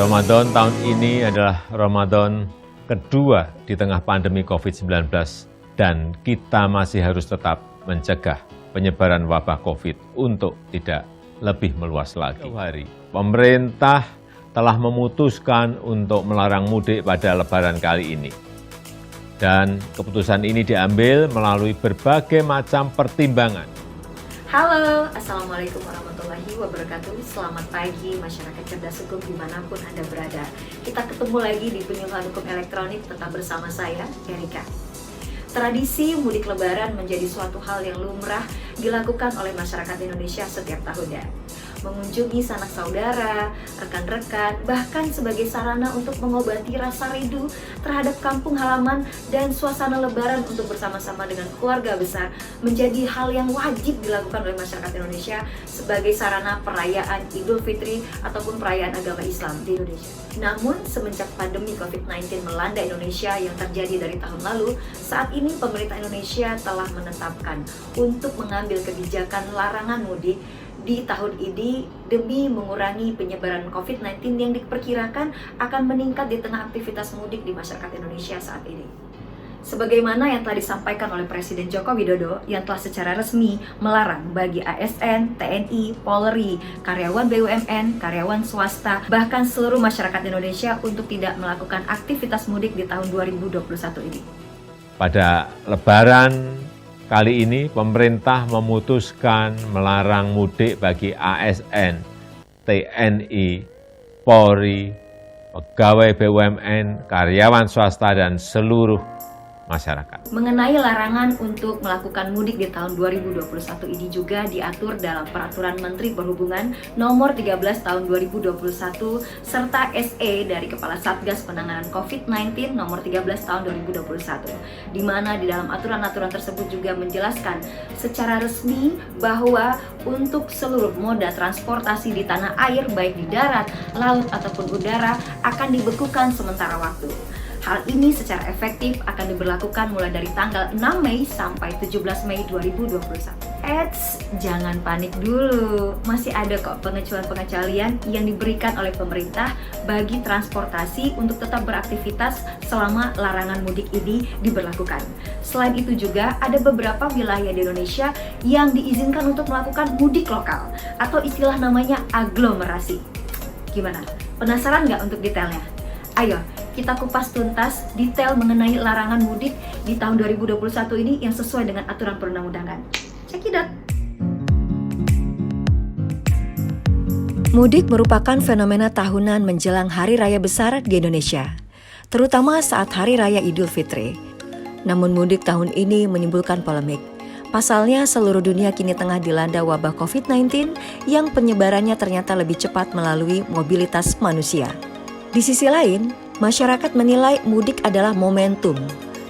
Ramadan tahun ini adalah Ramadan kedua di tengah pandemi COVID-19 dan kita masih harus tetap mencegah penyebaran wabah COVID untuk tidak lebih meluas lagi. Pemerintah telah memutuskan untuk melarang mudik pada Lebaran kali ini. Dan keputusan ini diambil melalui berbagai macam pertimbangan. Halo, Assalamualaikum warahmatullahi wabarakatuh. Selamat pagi masyarakat cerdas hukum dimanapun Anda berada. Kita ketemu lagi di Penyuluhan Hukum Elektronik, tetap bersama saya, Erika. Tradisi mudik lebaran menjadi suatu hal yang lumrah dilakukan oleh masyarakat Indonesia setiap tahunnya. Mengunjungi sanak saudara, rekan-rekan, bahkan sebagai sarana untuk mengobati rasa rindu terhadap kampung halaman dan suasana lebaran untuk bersama-sama dengan keluarga besar menjadi hal yang wajib dilakukan oleh masyarakat Indonesia sebagai sarana perayaan Idul Fitri ataupun perayaan agama Islam di Indonesia. Namun, semenjak pandemi COVID-19 melanda Indonesia yang terjadi dari tahun lalu, saat ini pemerintah Indonesia telah menetapkan untuk mengambil kebijakan larangan mudik di tahun ini demi mengurangi penyebaran COVID-19 yang diperkirakan akan meningkat di tengah aktivitas mudik di masyarakat Indonesia saat ini. Sebagaimana yang telah disampaikan oleh Presiden Joko Widodo yang telah secara resmi melarang bagi ASN, TNI, Polri, karyawan BUMN, karyawan swasta, bahkan seluruh masyarakat Indonesia untuk tidak melakukan aktivitas mudik di tahun 2021 ini. Pada Lebaran kali ini pemerintah memutuskan melarang mudik bagi ASN, TNI, Polri, pegawai BUMN, karyawan swasta, dan seluruh masyarakat. Mengenai larangan untuk melakukan mudik di tahun 2021 ini juga diatur dalam Peraturan Menteri Perhubungan Nomor 13 Tahun 2021 serta SE dari Kepala Satgas Penanganan COVID-19 Nomor 13 Tahun 2021, di mana di dalam aturan-aturan tersebut juga menjelaskan secara resmi bahwa untuk seluruh moda transportasi di tanah air baik di darat, laut ataupun udara akan dibekukan sementara waktu. Hal ini secara efektif akan diberlakukan mulai dari tanggal 6 Mei sampai 17 Mei 2021. Eits, jangan panik dulu. Masih ada kok pengecualian-pengecualian yang diberikan oleh pemerintah bagi transportasi untuk tetap beraktivitas selama larangan mudik ini diberlakukan. Selain itu juga ada beberapa wilayah di Indonesia yang diizinkan untuk melakukan mudik lokal atau istilah namanya aglomerasi. Gimana? Penasaran nggak untuk detailnya? Ayo, kita kupas tuntas detail mengenai larangan mudik di tahun 2021 ini yang sesuai dengan aturan perundang-undangan. Cekidot! Mudik merupakan fenomena tahunan menjelang Hari Raya Besar di Indonesia, terutama saat Hari Raya Idul Fitri. Namun mudik tahun ini menimbulkan polemik. Pasalnya seluruh dunia kini tengah dilanda wabah COVID-19 yang penyebarannya ternyata lebih cepat melalui mobilitas manusia. Di sisi lain, masyarakat menilai mudik adalah momentum,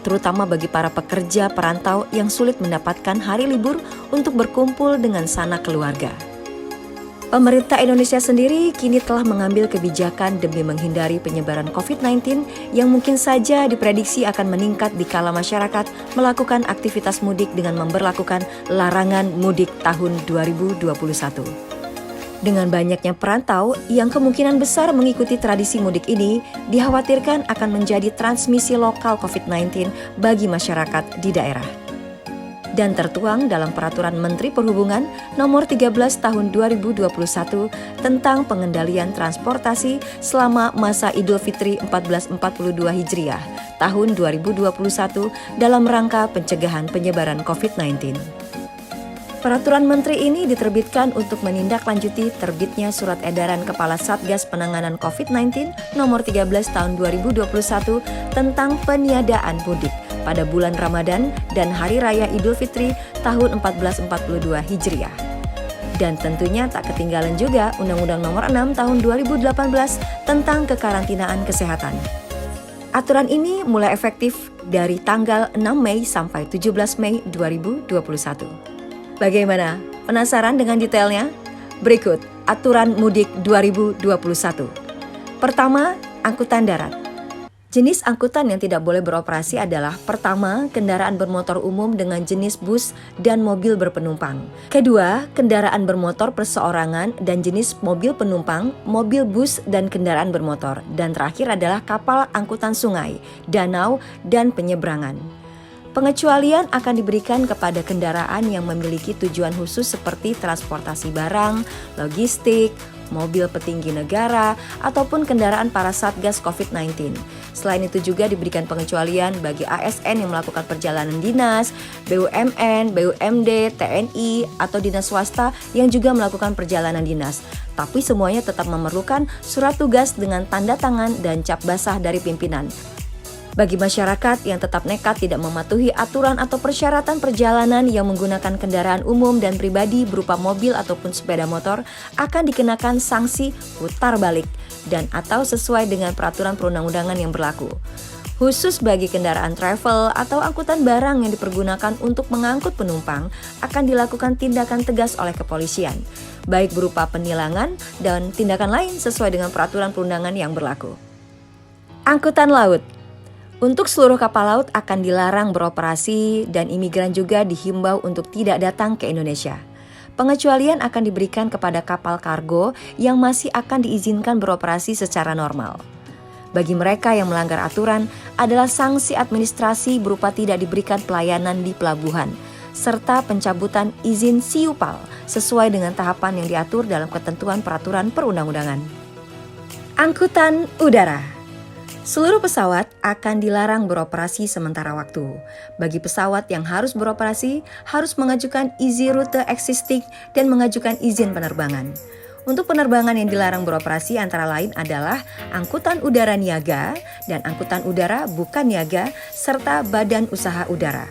terutama bagi para pekerja perantau yang sulit mendapatkan hari libur untuk berkumpul dengan sanak keluarga. Pemerintah Indonesia sendiri kini telah mengambil kebijakan demi menghindari penyebaran COVID-19 yang mungkin saja diprediksi akan meningkat dikala masyarakat melakukan aktivitas mudik dengan memberlakukan larangan mudik tahun 2021. Dengan banyaknya perantau yang kemungkinan besar mengikuti tradisi mudik ini, dikhawatirkan akan menjadi transmisi lokal COVID-19 bagi masyarakat di daerah. Dan tertuang dalam Peraturan Menteri Perhubungan Nomor 13 Tahun 2021 tentang pengendalian transportasi selama masa Idul Fitri 1442 Hijriah tahun 2021 dalam rangka pencegahan penyebaran COVID-19. Peraturan Menteri ini diterbitkan untuk menindaklanjuti terbitnya Surat Edaran Kepala Satgas Penanganan COVID-19 Nomor 13 Tahun 2021 tentang peniadaan mudik pada bulan Ramadan dan Hari Raya Idul Fitri tahun 1442 Hijriah. Dan tentunya tak ketinggalan juga Undang-Undang Nomor 6 Tahun 2018 tentang kekarantinaan kesehatan. Aturan ini mulai efektif dari tanggal 6 Mei sampai 17 Mei 2021. Bagaimana? Penasaran dengan detailnya? Berikut aturan mudik 2021. Pertama, angkutan darat. Jenis angkutan yang tidak boleh beroperasi adalah pertama, kendaraan bermotor umum dengan jenis bus dan mobil berpenumpang. Kedua, kendaraan bermotor perseorangan dan jenis mobil penumpang, mobil bus dan kendaraan bermotor. Dan terakhir adalah kapal angkutan sungai, danau, dan penyeberangan. Pengecualian akan diberikan kepada kendaraan yang memiliki tujuan khusus seperti transportasi barang, logistik, mobil petinggi negara, ataupun kendaraan para Satgas COVID-19. Selain itu juga diberikan pengecualian bagi ASN yang melakukan perjalanan dinas, BUMN, BUMD, TNI, atau dinas swasta yang juga melakukan perjalanan dinas. Tapi semuanya tetap memerlukan surat tugas dengan tanda tangan dan cap basah dari pimpinan. Bagi masyarakat yang tetap nekat tidak mematuhi aturan atau persyaratan perjalanan yang menggunakan kendaraan umum dan pribadi berupa mobil ataupun sepeda motor akan dikenakan sanksi putar balik dan atau sesuai dengan peraturan perundang-undangan yang berlaku. Khusus bagi kendaraan travel atau angkutan barang yang dipergunakan untuk mengangkut penumpang akan dilakukan tindakan tegas oleh kepolisian, baik berupa penilangan dan tindakan lain sesuai dengan peraturan perundangan yang berlaku. Angkutan laut. Untuk seluruh kapal laut akan dilarang beroperasi dan imigran juga dihimbau untuk tidak datang ke Indonesia. Pengecualian akan diberikan kepada kapal kargo yang masih akan diizinkan beroperasi secara normal. Bagi mereka yang melanggar aturan adalah sanksi administrasi berupa tidak diberikan pelayanan di pelabuhan, serta pencabutan izin siupal sesuai dengan tahapan yang diatur dalam ketentuan peraturan perundang-undangan. Angkutan udara. Seluruh pesawat akan dilarang beroperasi sementara waktu. Bagi pesawat yang harus beroperasi, harus mengajukan izin rute existing dan mengajukan izin penerbangan. Untuk penerbangan yang dilarang beroperasi antara lain adalah angkutan udara niaga dan angkutan udara bukan niaga, serta badan usaha udara.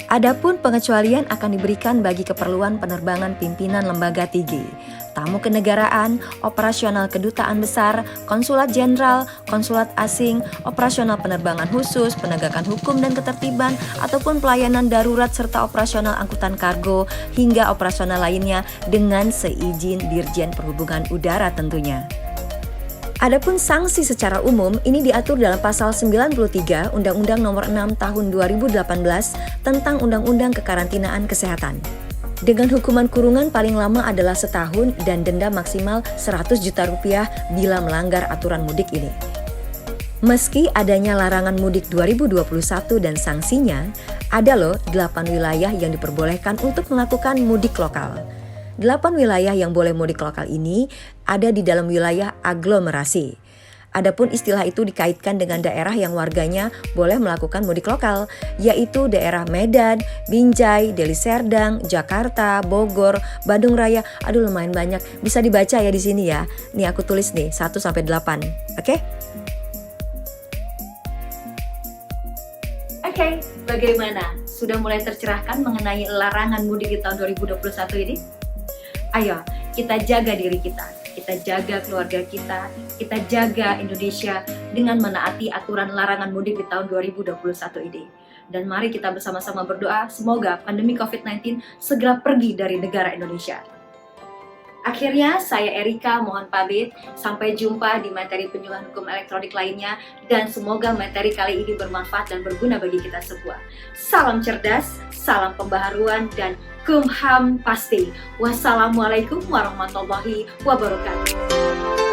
Adapun pengecualian akan diberikan bagi keperluan penerbangan pimpinan lembaga tinggi, tamu kenegaraan, operasional kedutaan besar, konsulat jenderal, konsulat asing, operasional penerbangan khusus, penegakan hukum dan ketertiban, ataupun pelayanan darurat serta operasional angkutan kargo hingga operasional lainnya dengan seizin Dirjen Perhubungan Udara tentunya. Adapun sanksi secara umum ini diatur dalam pasal 93 Undang-Undang Nomor 6 Tahun 2018 tentang Undang-Undang Kekarantinaan Kesehatan. Dengan hukuman kurungan paling lama adalah setahun dan denda maksimal 100 juta rupiah bila melanggar aturan mudik ini. Meski adanya larangan mudik 2021 dan sanksinya, ada loh 8 wilayah yang diperbolehkan untuk melakukan mudik lokal. 8 wilayah yang boleh mudik lokal ini ada di dalam wilayah aglomerasi. Adapun istilah itu dikaitkan dengan daerah yang warganya boleh melakukan mudik lokal, yaitu daerah Medan, Binjai, Deli Serdang, Jakarta, Bogor, Bandung Raya. Aduh lumayan banyak, bisa dibaca ya di sini ya. Nih aku tulis nih 1 sampai 8. Oke? Oke, bagaimana? Sudah mulai tercerahkan mengenai larangan mudik di tahun 2021 ini? Ayo, kita jaga diri kita jaga keluarga kita jaga Indonesia dengan menaati aturan larangan mudik di tahun 2021 ini. Dan mari kita bersama-sama berdoa semoga pandemi COVID-19 segera pergi dari negara Indonesia. Akhirnya saya Erika mohon pamit, sampai jumpa di materi penyuluhan hukum elektronik lainnya dan semoga materi kali ini bermanfaat dan berguna bagi kita semua. Salam cerdas, salam pembaharuan dan kumham pasti. Wassalamualaikum warahmatullahi wabarakatuh.